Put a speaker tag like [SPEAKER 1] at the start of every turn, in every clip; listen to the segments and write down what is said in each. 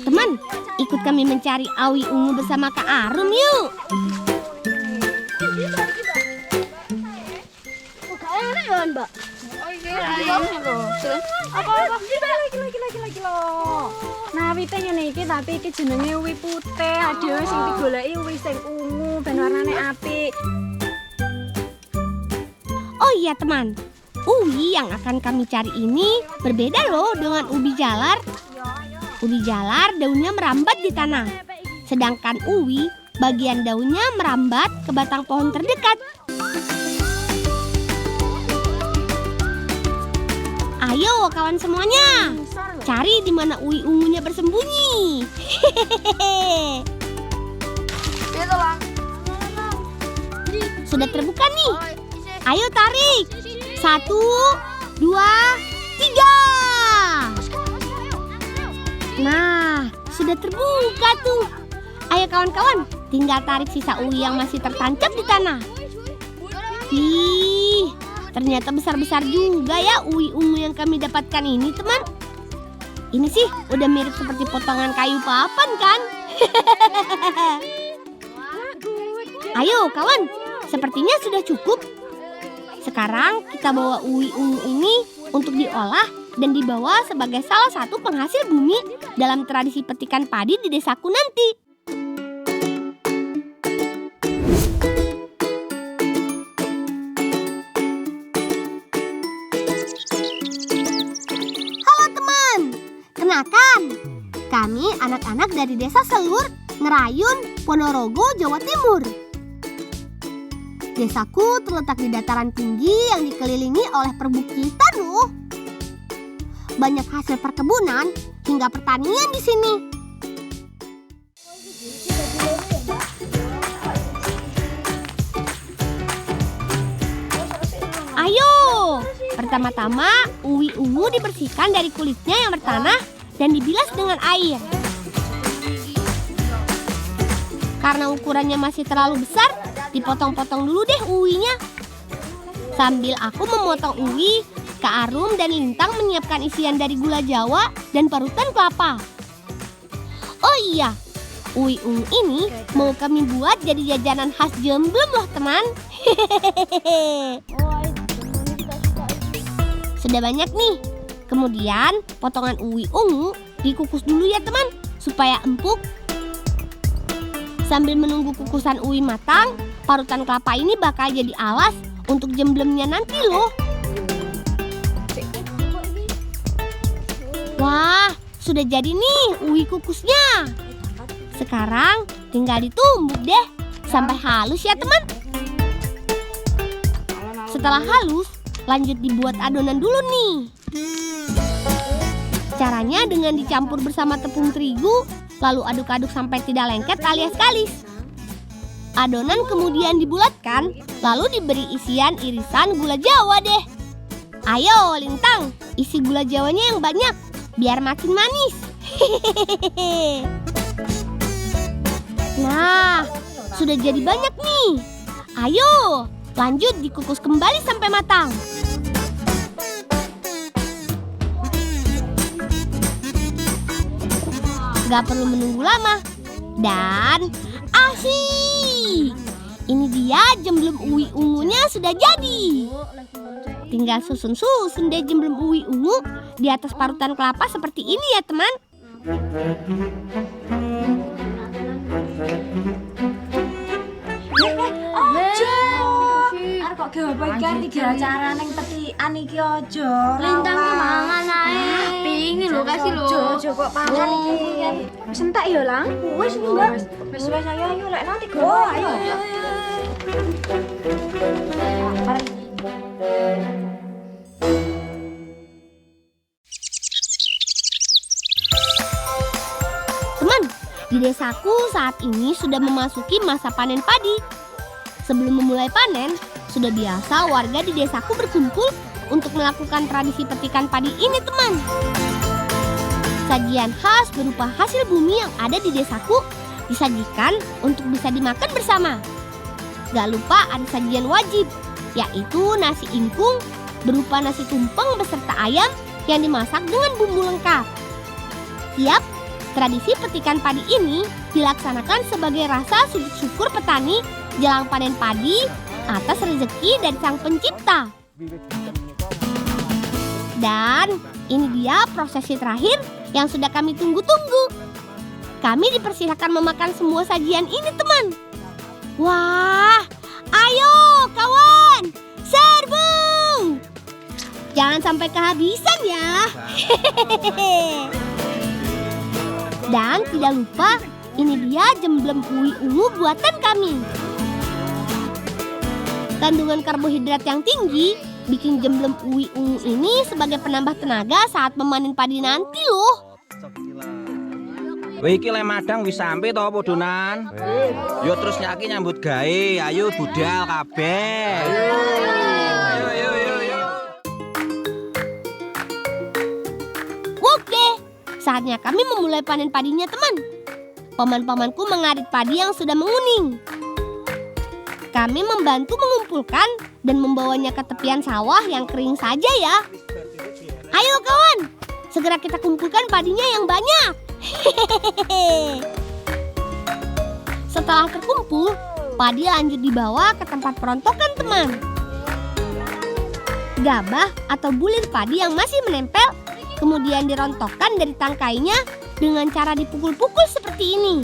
[SPEAKER 1] Teman, ikut kami mencari awi ungu bersama Kak Arum yuk.
[SPEAKER 2] Mbak. Oh iya. Lagi lo. Nah, wite ngene iki tapi iki jenenge uwi putih. Ada sing digoleki uwi sing ungu ben warnane apik.
[SPEAKER 1] Oh iya teman, ubi yang akan kami cari ini berbeda loh dengan ubi jalar. Ubi jalar daunnya merambat di tanah, sedangkan ubi bagian daunnya merambat ke batang pohon terdekat. Ayo kawan semuanya, cari di mana ubi ungunya bersembunyi. Sudah terbuka nih. Ayo tarik. 1, 2, 3. Nah, sudah terbuka tuh. Ayo kawan-kawan, tinggal tarik sisa uwi yang masih tertancap di tanah. Ih, ternyata besar-besar juga ya uwi ungu yang kami dapatkan ini, teman. Ini sih udah mirip seperti potongan kayu papan kan? Ayo kawan, sepertinya sudah cukup. Sekarang kita bawa uwi ungu ini untuk diolah dan dibawa sebagai salah satu penghasil bumi dalam tradisi petikan padi di desaku nanti. Halo teman, kenalkan, kami anak-anak dari Desa Selur, Ngerayun, Ponorogo, Jawa Timur. Desaku terletak di dataran tinggi yang dikelilingi oleh perbukitan loh. Banyak hasil perkebunan hingga pertanian di sini. Ayo, pertama-tama uwi ungu dibersihkan dari kulitnya yang bertanah dan dibilas dengan air. Karena ukurannya masih terlalu besar, dipotong-potong dulu deh uwinya. Sambil aku memotong uwi, Kak Arum dan Lintang menyiapkan isian dari gula Jawa dan parutan kelapa. Oh iya, uwi ungu ini mau kami buat jadi jajanan khas Jemblem loh teman. Sudah banyak nih. Kemudian potongan uwi ungu dikukus dulu ya teman, supaya empuk. Sambil menunggu kukusan uwi matang, parutan kelapa ini bakal jadi alas untuk jemblemnya nanti loh. Wah, sudah jadi nih uwi kukusnya. Sekarang tinggal ditumbuk deh sampai halus ya teman. Setelah halus, lanjut dibuat adonan dulu nih. Caranya dengan dicampur bersama tepung terigu, lalu aduk-aduk sampai tidak lengket alias kalis. Adonan kemudian dibulatkan, lalu diberi isian irisan gula Jawa deh. Ayo Lintang, isi gula Jawanya yang banyak, biar makin manis. Nah, sudah jadi banyak nih. Ayo, lanjut dikukus kembali sampai matang. Gak perlu menunggu lama. Dan asyik, ini dia jemblem uwi ungunya sudah jadi. Tinggal susun-susun deh jemblem uwi ungu di atas parutan kelapa seperti ini ya teman.
[SPEAKER 2] Kok gawe iki acara ning petikan iki aja.
[SPEAKER 3] Lintang ki mangan ae. Pingin lho kasih lho.
[SPEAKER 2] Jojo kok pangan iki. Wis entek ya, Lang? Wis enggak. Wis ayo lek nanti go. Ayo.
[SPEAKER 1] Teman, di desaku saat ini sudah memasuki masa panen padi. Sebelum memulai panen, sudah biasa warga di desaku berkumpul untuk melakukan tradisi petikan padi ini teman. Sajian khas berupa hasil bumi yang ada di desaku disajikan untuk bisa dimakan bersama. Gak lupa ada sajian wajib, yaitu nasi ingkung berupa nasi tumpeng beserta ayam yang dimasak dengan bumbu lengkap. Siap, Tradisi petikan padi ini dilaksanakan sebagai rasa sujud syukur petani jelang panen padi atas rezeki dari Sang Pencipta. Dan ini dia prosesi terakhir yang sudah kami tunggu-tunggu. Kami dipersilakan memakan semua sajian ini, teman. Wah, ayo kawan, serbu! Jangan sampai kehabisan ya. Dan tidak lupa, ini dia jemblem uwi ungu buatan kami. Kandungan karbohidrat yang tinggi bikin jemblem uwi ungu ini sebagai penambah tenaga saat memanen padi nanti loh.
[SPEAKER 4] Wih, iki le madang wis sampe to apa donan? Yo terus nyaki nyambut gawe, ayo budal kabeh.
[SPEAKER 1] Oke, saatnya kami memulai panen padinya, teman. Paman-pamanku mengarit padi yang sudah menguning. Kami membantu mengumpulkan dan membawanya ke tepian sawah yang kering saja ya. Ayo kawan, segera kita kumpulkan padinya yang banyak. Setelah terkumpul, padi lanjut dibawa ke tempat perontokan, teman. Gabah atau bulir padi yang masih menempel kemudian dirontokkan dari tangkainya dengan cara dipukul-pukul seperti ini.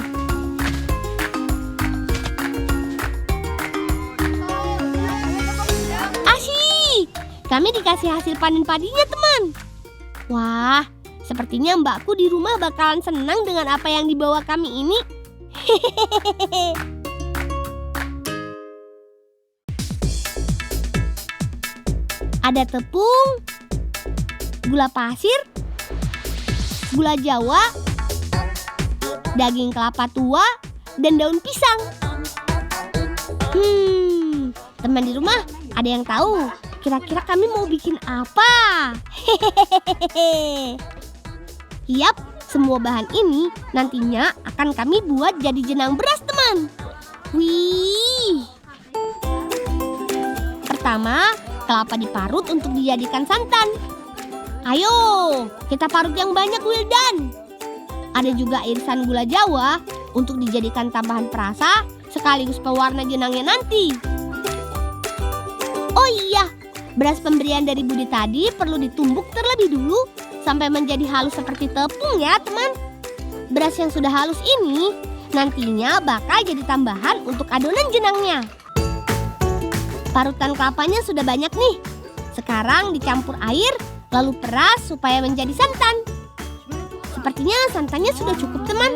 [SPEAKER 1] Asyik! Kami dikasih hasil panen padinya, teman. Wah, sepertinya mbakku di rumah bakalan senang dengan apa yang dibawa kami ini. Ada tepung, gula pasir, gula jawa, daging kelapa tua, dan daun pisang. Teman di rumah, ada yang tahu kira-kira kami mau bikin apa? Yap, semua bahan ini nantinya akan kami buat jadi jenang beras, teman. Wih. Pertama, kelapa diparut untuk dijadikan santan. Ayo, kita parut yang banyak, Wildan. Ada juga irisan gula jawa untuk dijadikan tambahan perasa sekaligus pewarna jenangnya nanti. Oh iya, beras pemberian dari Budi tadi perlu ditumbuk terlebih dulu sampai menjadi halus seperti tepung ya, teman. Beras yang sudah halus ini nantinya bakal jadi tambahan untuk adonan jenangnya. Parutan kelapanya sudah banyak nih. Sekarang dicampur air lalu peras supaya menjadi santan. Sepertinya santannya sudah cukup, teman.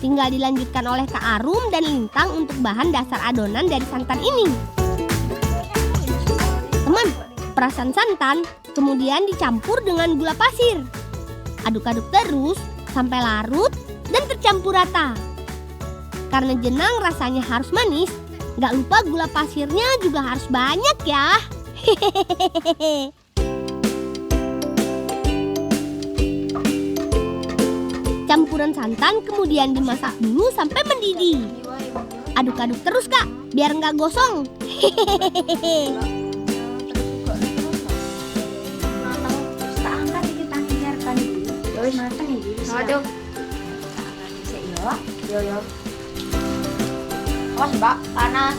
[SPEAKER 1] Tinggal dilanjutkan oleh Kak Arum dan Lintang untuk bahan dasar adonan dari santan ini. Teman, perasan santan kemudian dicampur dengan gula pasir. Aduk-aduk terus sampai larut dan tercampur rata. Karena jenang rasanya harus manis, gak lupa gula pasirnya juga harus banyak ya. Campuran santan kemudian dimasak dulu sampai mendidih. Aduk-aduk terus, Kak, biar nggak gosong.
[SPEAKER 3] Aduh. Yo. Awas, Mbak, panas.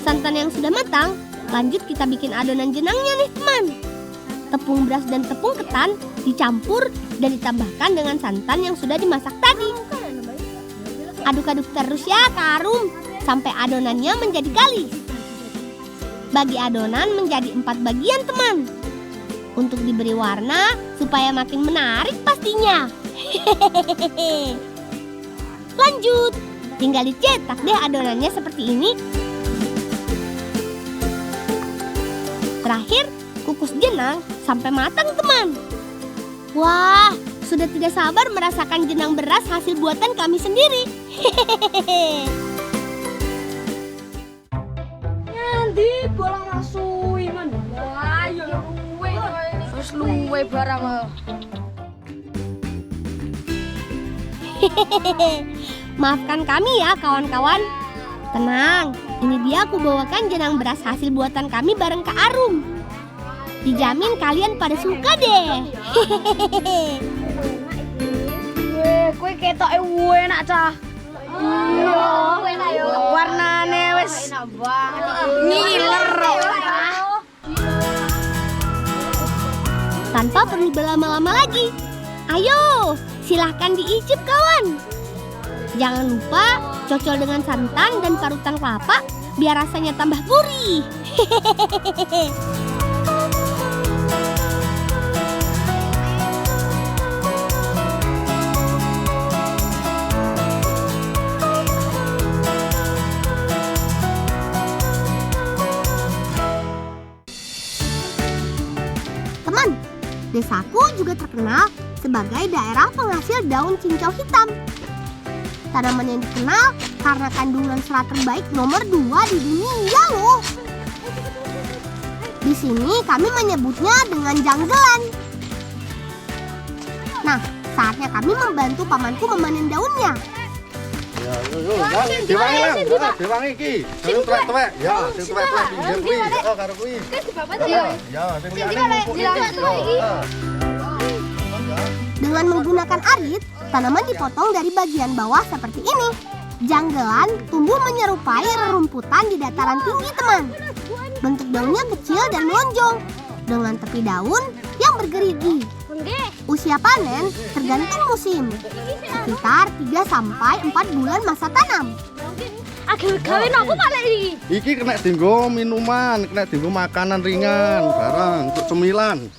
[SPEAKER 1] Santan yang sudah matang, lanjut kita bikin adonan jenangnya nih, teman. Tepung beras dan tepung ketan dicampur dan ditambahkan dengan santan yang sudah dimasak tadi. Aduk-aduk terus ya, Kak Arum, sampai adonannya menjadi galis. Bagi adonan menjadi 4 bagian, teman. Untuk diberi warna supaya makin menarik pastinya. Lanjut, tinggal dicetak deh adonannya seperti ini. Terakhir, kukus jenang sampai matang, teman. Wah, sudah tidak sabar merasakan jenang beras hasil buatan kami sendiri.
[SPEAKER 2] Nanti bolang rasui man. Wah, yo luwe.
[SPEAKER 3] Terus luwe barang.
[SPEAKER 1] Maafkan kami ya, kawan-kawan. Tenang, ini dia aku bawakan jenang beras hasil buatan kami bareng Kak Arum. Dijamin kalian pada suka deh.
[SPEAKER 2] Kue ketoke enak cah. Iya. Warnane wis ngiler.
[SPEAKER 1] Tanpa perlu berlama-lama lagi. Ayo, silahkan diicip kawan. Jangan lupa cocol dengan santan dan parutan kelapa biar rasanya tambah gurih. Teman, desaku juga terkenal sebagai daerah penghasil daun cincau hitam. Tanaman yang dikenal karena kandungan serat terbaik nomor 2 di dunia loh. Di sini kami menyebutnya dengan janggelan. Nah, saatnya kami membantu pamanku memanen daunnya.
[SPEAKER 5] Ya, diwangi lang, diwangi iki. Sing tuwek-tuwek, ya, sing tuwek-tuwek pinggir kuwi, oh karo kuwi. Ya, sing liyane iki.
[SPEAKER 1] Dengan menggunakan arit, tanaman dipotong dari bagian bawah seperti ini. Janggelan tumbuh menyerupai rerumputan di dataran tinggi, teman. Bentuk daunnya kecil dan melonjong, dengan tepi daun yang bergerigi. Usia panen tergantung musim, sekitar 3-4 bulan masa tanam.
[SPEAKER 3] Gawe nopo Pak lek iki?
[SPEAKER 5] Iki kena dienggo minuman, kena dienggo makanan ringan, barang untuk cemilan.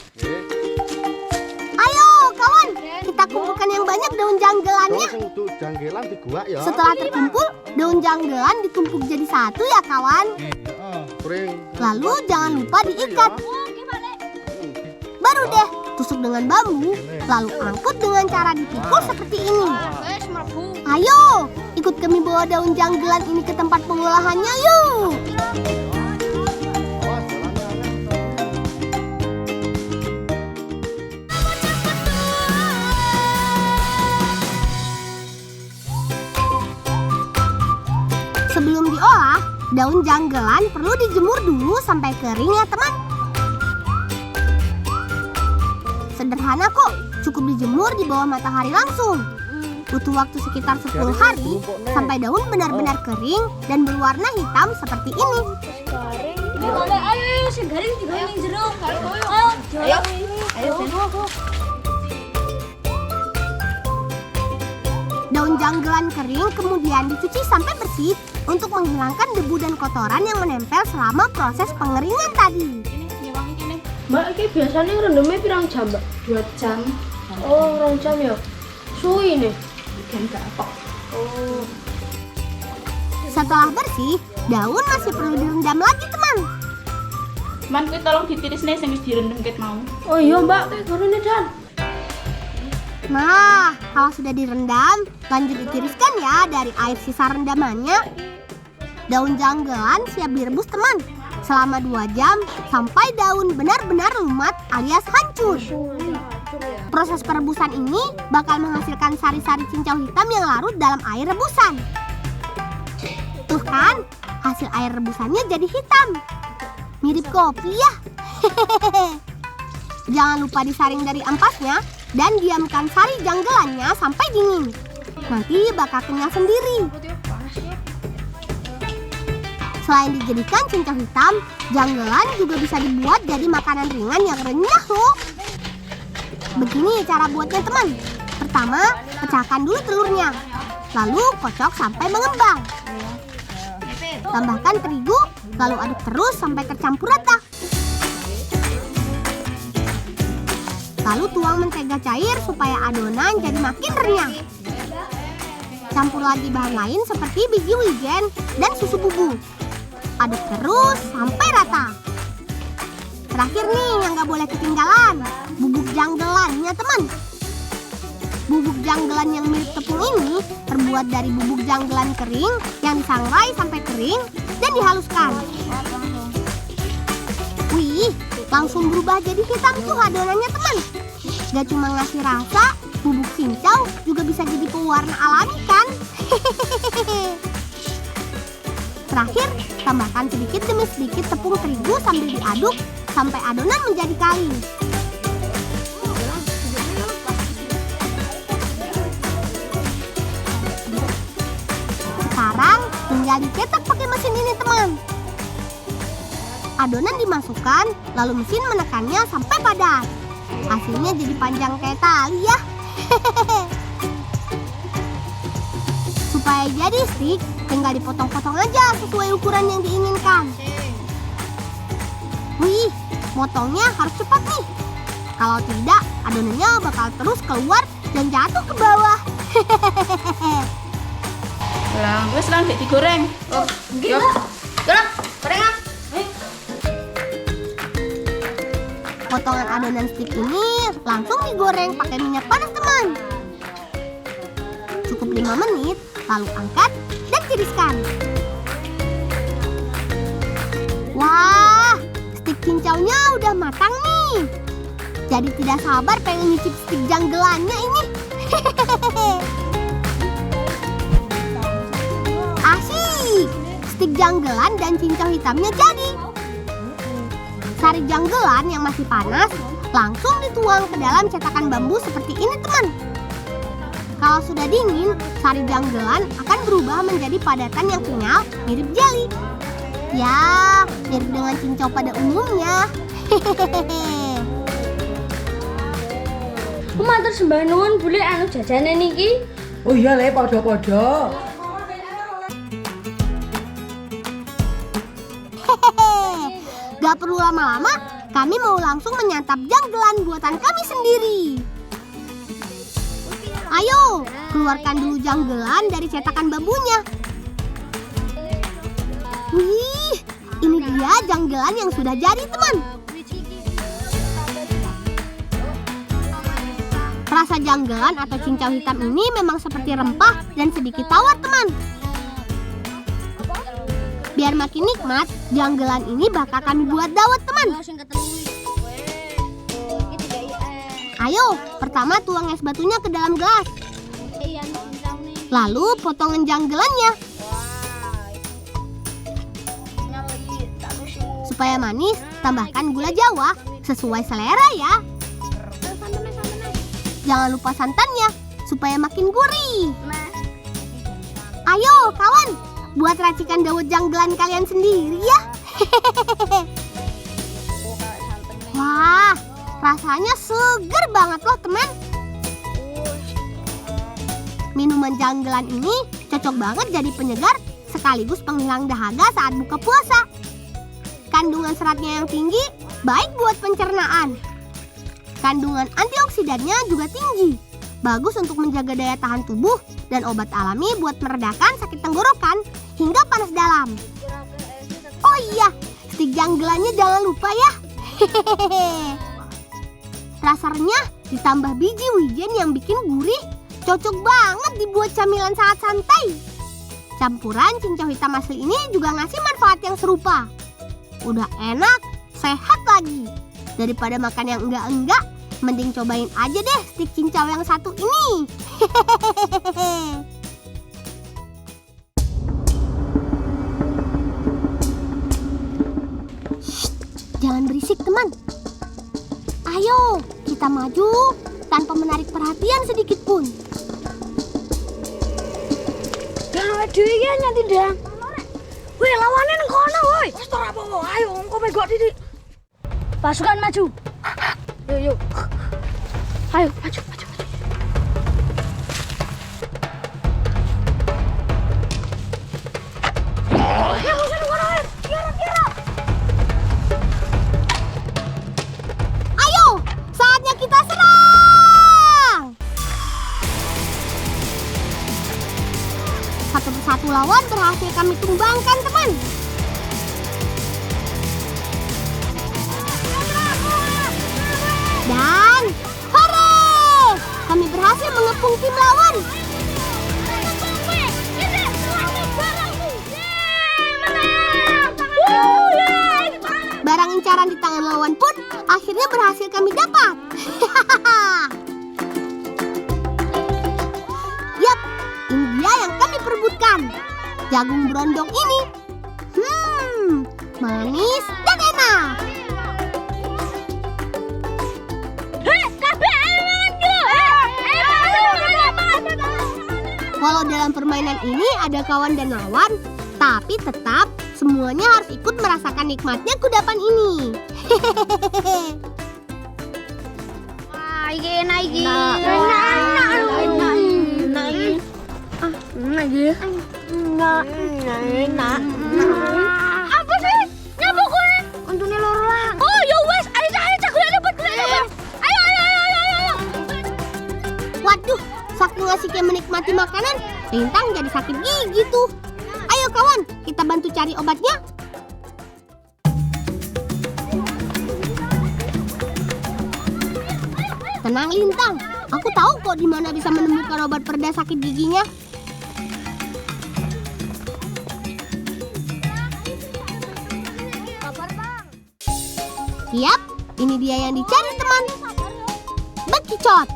[SPEAKER 1] Ayo kawan, kita kumpulkan yang banyak daun janggelannya.
[SPEAKER 5] Sing untuk janggelan diguak ya.
[SPEAKER 1] Setelah terkumpul, daun janggelan ditumpuk jadi satu ya kawan.
[SPEAKER 5] Heeh, pring.
[SPEAKER 1] Lalu jangan lupa diikat. Baru deh, tusuk dengan bambu, lalu angkut dengan cara dipikul seperti ini. Ayo, ikut kami bawa daun janggelan ini ke tempat pengolahannya yuk. Sebelum diolah, daun janggelan perlu dijemur dulu sampai kering ya teman. Sederhana kok, cukup dijemur di bawah matahari langsung. Butuh waktu sekitar 10 hari sampai daun benar-benar kering dan berwarna hitam seperti ini.
[SPEAKER 3] Ayo sing garing digawe ning jero. Ayo.
[SPEAKER 1] Daun janggelan kering kemudian dicuci sampai bersih untuk menghilangkan debu dan kotoran yang menempel selama proses pengeringan tadi.
[SPEAKER 3] Mbak, iki biasanya rendemnya pirang jam, Mbak? 2 jam. Oh, 2 jam ya. Suwi nih. Oh.
[SPEAKER 1] Setelah bersih, daun masih perlu direndam lagi teman.
[SPEAKER 6] Man, kuwi tolong ditiris nih sing wis direndam ket mau.
[SPEAKER 3] Oh iya, Mbak, kayak gorone Dan.
[SPEAKER 1] Nah, kalau sudah direndam, lanjut ditiriskan ya dari air sisa rendamannya. Daun janggelan siap direbus teman, selama 2 jam sampai daun benar-benar lumat alias hancur. Proses perebusan ini bakal menghasilkan sari-sari cincau hitam yang larut dalam air rebusan. Tuh kan, hasil air rebusannya jadi hitam. Mirip kopi ya. Jangan lupa disaring dari ampasnya dan diamkan sari janggelannya sampai dingin. Nanti bakal kenyal sendiri. Selain dijadikan cincau hitam, janggelan juga bisa dibuat jadi makanan ringan yang renyah loh. Begini cara buatnya teman. Pertama, pecahkan dulu telurnya. Lalu kocok sampai mengembang. Tambahkan terigu, lalu aduk terus sampai tercampur rata. Lalu tuang mentega cair supaya adonan jadi makin renyah. Campur lagi bahan lain seperti biji wijen dan susu bubuk. Aduk terus sampai rata. Terakhir nih yang gak boleh ketinggalan, bubuk janggelannya teman. Bubuk janggelan yang mirip tepung ini terbuat dari bubuk janggelan kering yang disangrai sampai kering dan dihaluskan. Wih, langsung berubah jadi hitam tuh adonannya teman. Gak cuma ngasih rasa, bubuk cincau juga bisa jadi pewarna alami kan? Terakhir, tambahkan sedikit demi sedikit tepung terigu sambil diaduk sampai adonan menjadi kaling. Sekarang tinggal dicetak pakai mesin ini, teman. Adonan dimasukkan, lalu mesin menekannya sampai padat. Hasilnya jadi panjang kayak tali ya. Supaya jadi stik, tinggal dipotong-potong aja sesuai ukuran yang diinginkan. Wih, motongnya harus cepat nih. Kalau tidak, adonannya bakal terus keluar dan jatuh ke bawah.
[SPEAKER 6] Lah, wis lah nek digoreng. Oh, yo.
[SPEAKER 3] Goreng, gorengan.
[SPEAKER 1] Potongan adonan stik ini langsung digoreng pakai minyak panas, teman. Cukup 5 menit, lalu angkat dan tiriskan. Wah, stik cincaunya udah matang nih. Jadi tidak sabar pengen nyicip stik janggelannya ini. Asik, stik janggelan dan cincau hitamnya jadi. Sari janggelan yang masih panas langsung dituang ke dalam cetakan bambu seperti ini, teman. Kalau sudah dingin, sari janggelan akan berubah menjadi padatan yang kenyal mirip jeli. Ya, mirip dengan cincau pada umumnya.
[SPEAKER 3] Matur sembah nuwun Bule anu jajane niki.
[SPEAKER 7] Oh iya le, padha-padha.
[SPEAKER 1] Gak perlu lama-lama, kami mau langsung menyantap janggelan buatan kami sendiri. Ayo, keluarkan dulu janggelan dari cetakan bambunya. Wih, ini dia janggelan yang sudah jadi, teman. Rasa janggelan atau cincau hitam ini memang seperti rempah dan sedikit tawar, teman. Biar makin nikmat, janggelan ini bakal kami buat dawet, teman. Ayo, pertama tuang es batunya ke dalam gelas. Lalu potongan janggelannya. Supaya manis, tambahkan gula Jawa sesuai selera ya. Jangan lupa santannya supaya makin gurih. Ayo kawan, buat racikan dawet janggelan kalian sendiri ya. Wah, rasanya seger banget loh teman. Minuman janggelan ini cocok banget jadi penyegar sekaligus penghilang dahaga saat buka puasa. Kandungan seratnya yang tinggi baik buat pencernaan. Kandungan antioksidannya juga tinggi. Bagus untuk menjaga daya tahan tubuh dan obat alami buat meredakan sakit tenggorokan hingga panas dalam. Oh iya, stik janggelannya jangan lupa ya. Rasanya ditambah biji wijen yang bikin gurih, cocok banget dibuat camilan saat santai. Campuran cincau hitam asli ini juga ngasih manfaat yang serupa. Udah enak, sehat lagi. Daripada makan yang enggak-enggak, mending cobain aja deh stik cincau yang satu ini. Shh, jangan berisik teman. Ayo, kita maju tanpa menarik perhatian sedikit pun.
[SPEAKER 3] Jangan dhewe ya nyanti ndang. Weh, lawane nang kono woi. Wis ora apa-apa, ayo engko megok titik. Pasukan maju. Yuk. Ayo, maju.
[SPEAKER 1] Ayo, saatnya kita serang. Satu persatu lawan berhasil kami tumbangkan, teman. Dan hore! Kami berhasil mengepung tim lawan. Barang incaran di tangan lawan pun akhirnya berhasil kami dapat. Yap, ini dia yang kami perebutkan. Jagung berondong ini. Manis dan enak. Walau dalam permainan ini ada kawan dan lawan, tapi tetap semuanya harus ikut merasakan nikmatnya kudapan ini.
[SPEAKER 3] Wah, iki enak iki. Apa sih? Nyapa kowe? Untune loro lah. Oh, ya wes, ayo cak dapat. Ayo.
[SPEAKER 1] Waduh, saking asiknya menikmati makanan, Lintang jadi sakit gigi tuh. Ayo kawan, kita bantu cari obatnya. Tenang Lintang, aku tahu kok di mana bisa menemukan obat pereda sakit giginya. Yap, ini dia yang dicari teman. Bekicot,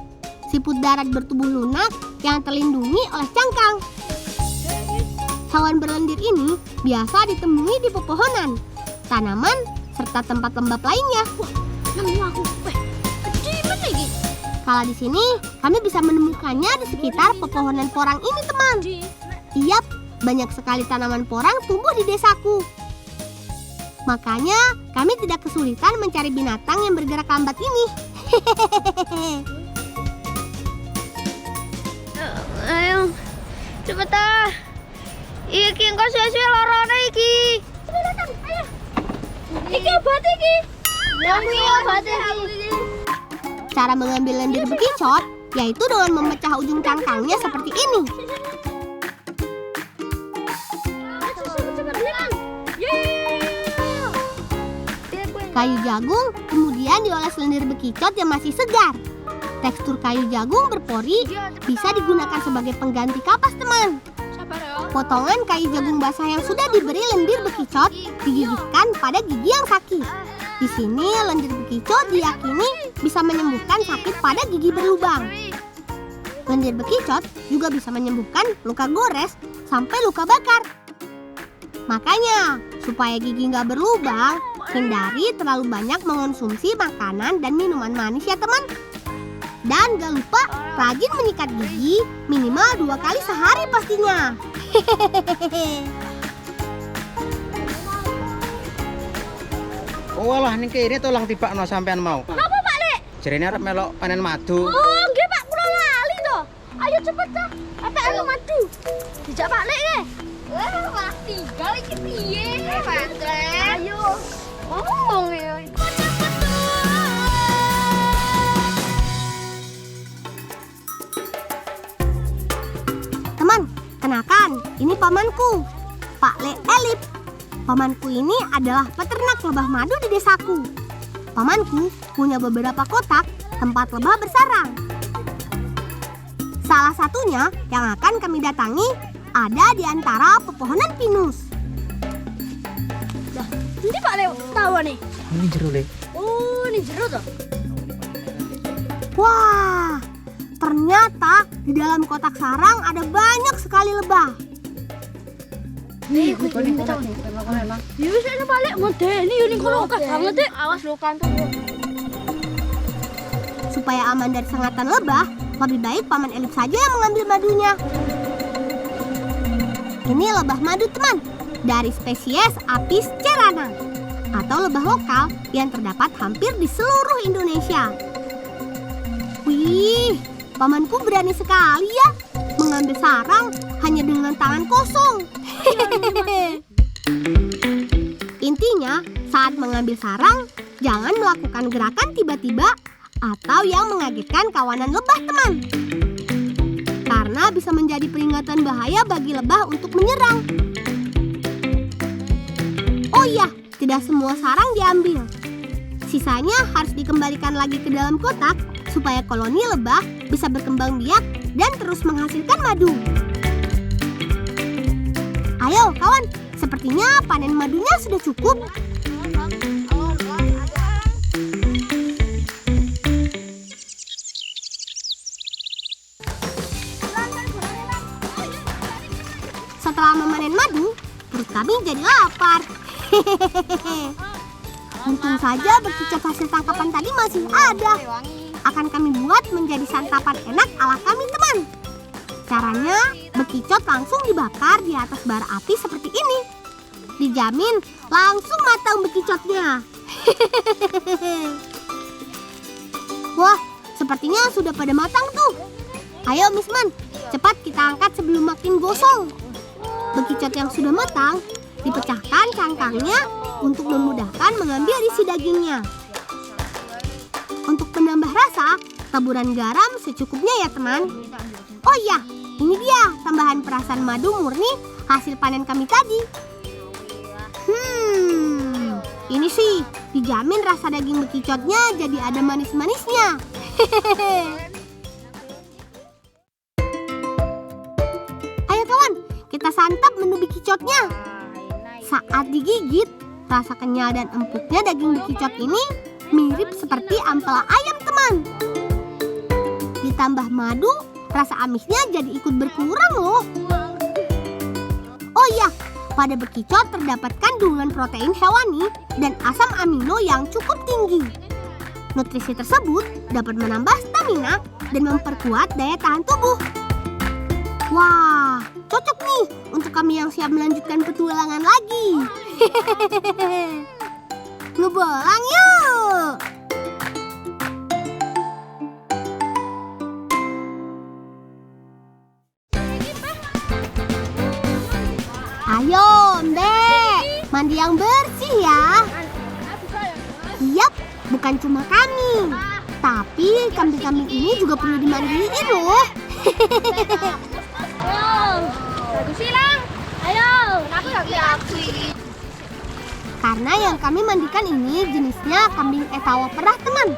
[SPEAKER 1] siput darat bertubuh lunak yang terlindungi oleh cangkang. Hewan berlendir ini biasa ditemui di pepohonan, tanaman, serta tempat lembab lainnya. Kalau di sini, kami bisa menemukannya di sekitar pepohonan porang ini, teman. Yap, banyak sekali tanaman porang tumbuh di desaku. Makanya, kami tidak kesulitan mencari binatang yang bergerak lambat ini.
[SPEAKER 3] Ayo, cepetan. Iki engko suwe-suwe lorone iki. Ayo. Iki obat iki. Iki obat iki.
[SPEAKER 1] Cara mengambil lendir bekicot yaitu dengan memecah ujung cangkangnya seperti ini. Kayu jagung kemudian dioles lendir bekicot yang masih segar. Tekstur kayu jagung berpori bisa digunakan sebagai pengganti kapas, teman. Potongan kayu jagung basah yang sudah diberi lendir bekicot digigitkan pada gigi yang sakit. Di sini lendir bekicot diyakini bisa menyembuhkan sakit pada gigi berlubang. Lendir bekicot juga bisa menyembuhkan luka gores sampai luka bakar. Makanya, supaya gigi nggak berlubang, hindari terlalu banyak mengonsumsi makanan dan minuman manis ya teman. Dan gak lupa rajin menyikat gigi minimal 2 kali sehari pastinya.
[SPEAKER 4] Oh alah ning kene tolong tibakno sampean mau.
[SPEAKER 3] Napa Pak Lek?
[SPEAKER 4] Jarene arep melok panen madu.
[SPEAKER 3] Oh, nggih Pak, kula lali to. Ayo cepet ta. Apa anu madu? Dijak Pak Lek nggih. Wah, malah tinggal iki piye, Pak Lek? Ayo. Ngomong ya.
[SPEAKER 1] Teman, kenakan, ini pamanku, Pak Le Elip. Pamanku ini adalah peternak lebah madu di desaku. Pamanku punya beberapa kotak tempat lebah bersarang. Salah satunya yang akan kami datangi ada di antara pepohonan pinus.
[SPEAKER 3] Ini Pak Le tahu nih.
[SPEAKER 4] Ini jero le.
[SPEAKER 3] Oh, ini jero toh.
[SPEAKER 1] Wah, ternyata di dalam kotak sarang ada banyak sekali lebah.
[SPEAKER 3] Nih, gue tahu nih. Ya wis ana Pak Le model ini ning kono akeh banget deh. Awas lu kantor.
[SPEAKER 1] Supaya aman dari sengatan lebah, lebih baik Paman Elip saja yang mengambil madunya. Ini lebah madu teman, dari spesies Apis cerana, atau lebah lokal yang terdapat hampir di seluruh Indonesia. Wih, pamanku berani sekali ya, mengambil sarang hanya dengan tangan kosong. Intinya, saat mengambil sarang, jangan melakukan gerakan tiba-tiba atau yang mengagetkan kawanan lebah teman. Karena bisa menjadi peringatan bahaya bagi lebah untuk menyerang. Oh iya, tidak semua sarang diambil. Sisanya harus dikembalikan lagi ke dalam kotak supaya koloni lebah bisa berkembang biak dan terus menghasilkan madu. Ayo kawan, sepertinya panen madunya sudah cukup. Setelah memanen madu, perut kami jadi lapar. Untung saja bekicot hasil tangkapan tadi masih ada. Akan kami buat menjadi santapan enak ala kami teman. Caranya, bekicot langsung dibakar di atas bara api seperti ini. Dijamin langsung matang bekicotnya. Wah, sepertinya sudah pada matang tuh. Ayo Miss Man, cepat kita angkat sebelum makin gosong. Bekicot yang sudah matang dipecahkan cangkangnya untuk memudahkan mengambil isi dagingnya. Untuk penambah rasa, taburan garam secukupnya ya teman. Oh iya, ini dia tambahan perasan madu murni hasil panen kami tadi. Ini sih dijamin rasa daging bekicotnya jadi ada manis-manisnya. Ayo kawan, kita santap menu bekicotnya. Saat digigit, rasa kenyal dan empuknya daging bekicot ini mirip seperti ampela ayam teman. Ditambah madu, rasa amisnya jadi ikut berkurang loh. Oh iya, pada bekicot terdapat kandungan protein hewani dan asam amino yang cukup tinggi. Nutrisi tersebut dapat menambah stamina dan memperkuat daya tahan tubuh. Wah, cocok nih untuk kami yang siap melanjutkan petualangan lagi. Ngebolang yuk! Ayo, Mbak, mandi yang bersih ya. Yap, bukan cuma kami, tapi kambing-kambing ini juga perlu dimandiin loh.
[SPEAKER 3] Bagus silang. Ayo, aku lihat.
[SPEAKER 1] Karena yang kami mandikan ini jenisnya kambing Etawa perah teman,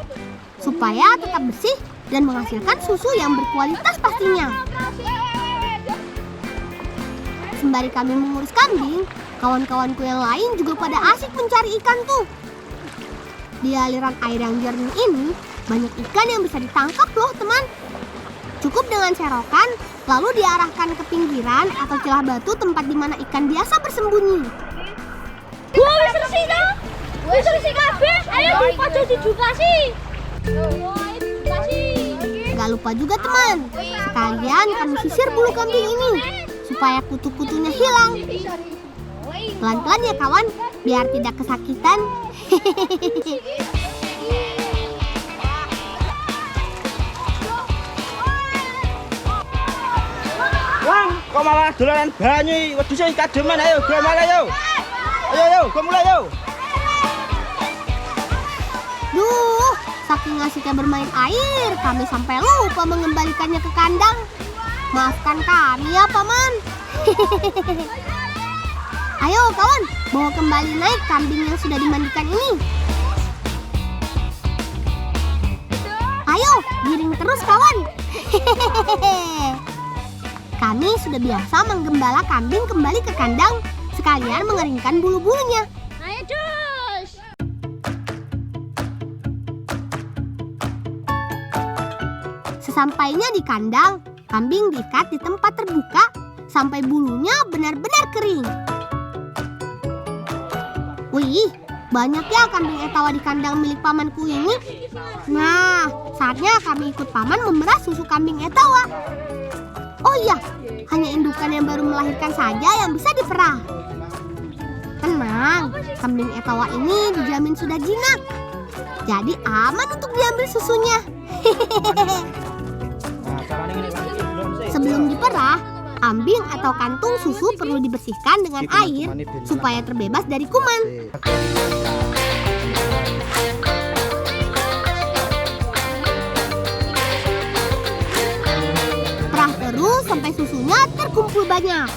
[SPEAKER 1] supaya tetap bersih dan menghasilkan susu yang berkualitas pastinya. Sembari kami mengurus kambing, kawan-kawanku yang lain juga pada asik mencari ikan tuh. Di aliran air yang jernih ini, banyak ikan yang bisa ditangkap loh teman. Cukup dengan serokan, lalu diarahkan ke pinggiran atau celah batu tempat di mana ikan biasa bersembunyi.
[SPEAKER 3] Wah, wis bersih dah. Wis bersih kabeh. Ayo dipojo didukasi.
[SPEAKER 1] Gak lupa juga teman, sekalian kami sisir bulu kambing ini supaya kutu-kutunya hilang. Pelan-pelan ya kawan, biar tidak kesakitan.
[SPEAKER 4] Wah, kok malah dolanan banyu? Wedhuse kademen, ayo go mulai yo. Ayo, go mulai yo.
[SPEAKER 1] Duh, saking asiknya bermain air, kami sampai lupa mengembalikannya ke kandang. Maafkan kami ya Paman. Ayo kawan, bawa kembali naik kambing yang sudah dimandikan ini. Ayo, giring terus kawan. Kami sudah biasa menggembala kambing kembali ke kandang, sekalian mengeringkan bulu-bulunya.
[SPEAKER 3] Ayo dus.
[SPEAKER 1] Sesampainya di kandang, kambing diikat di tempat terbuka sampai bulunya benar-benar kering. Wih, banyak ya kambing Etawa di kandang milik pamanku ini. Nah, saatnya kami ikut paman memerah susu kambing Etawa. Oh iya, hanya indukan yang baru melahirkan saja yang bisa diperah. Tenang, kambing Etawa ini dijamin sudah jinak. Jadi aman untuk diambil susunya. Sebelum diperah, ambing atau kantung susu perlu dibersihkan dengan air supaya terbebas dari kuman. Perah terus sampai susunya terkumpul banyak.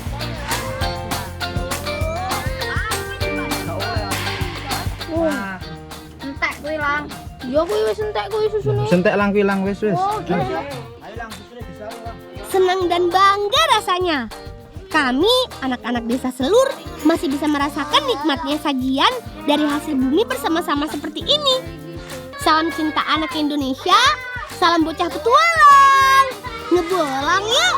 [SPEAKER 3] Entek kuwi lang. Ya kuwi wis entek kuwi susune.
[SPEAKER 4] Sentek lang kuwi lang wis.
[SPEAKER 3] Oh, gitu.
[SPEAKER 1] Senang dan bangga rasanya. Kami, anak-anak desa Selur, masih bisa merasakan nikmatnya sajian dari hasil bumi bersama-sama seperti ini. Salam cinta anak Indonesia, salam bocah petualang. Ngebolang yuk!